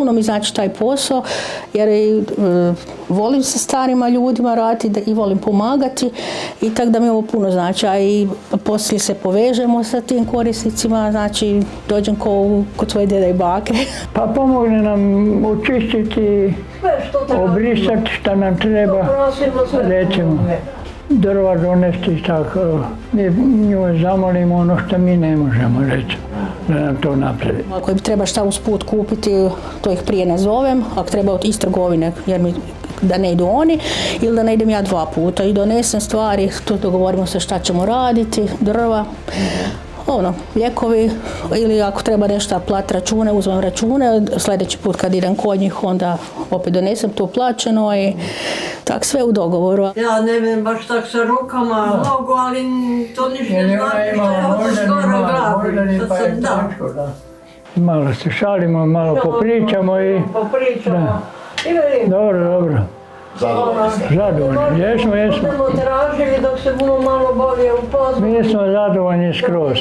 puno mi znači taj posao, jer volim sa starima ljudima raditi i volim pomagati i tako da mi ovo puno znači. A i poslije se povežemo sa tim korisnicima, znači dođem kod svoje dede i bake. Pa pomogne nam očistiti, obrisati šta nam treba, recimo drva donesti tako. Mi nju zamolimo ono što mi ne možemo, recimo, da nam to napravi. Ako im treba šta usput kupiti, to ih prije nazovem, ako treba iz trgovine, jer mi da ne idu oni, ili da ne idem ja 2 puta i donesem stvari, tu dogovorimo se šta ćemo raditi, drva, lijekovi, ili ako treba nešto plati račune, uzmem račune, sljedeći put kad idem kod njih, onda opet donesem to plaćeno i tak sve u dogovoru. Ja ne vidim baš tak sa rukama, mogu, ali to ništa ne znači što ja ovo skoro glavim. Malo se šalimo, malo popričamo i... Popričamo. Dobro. Zadovoljni. Jesmo. Budemo tražili dok se budemo malo bolje upoznati. Mi smo zadovoljni skroz.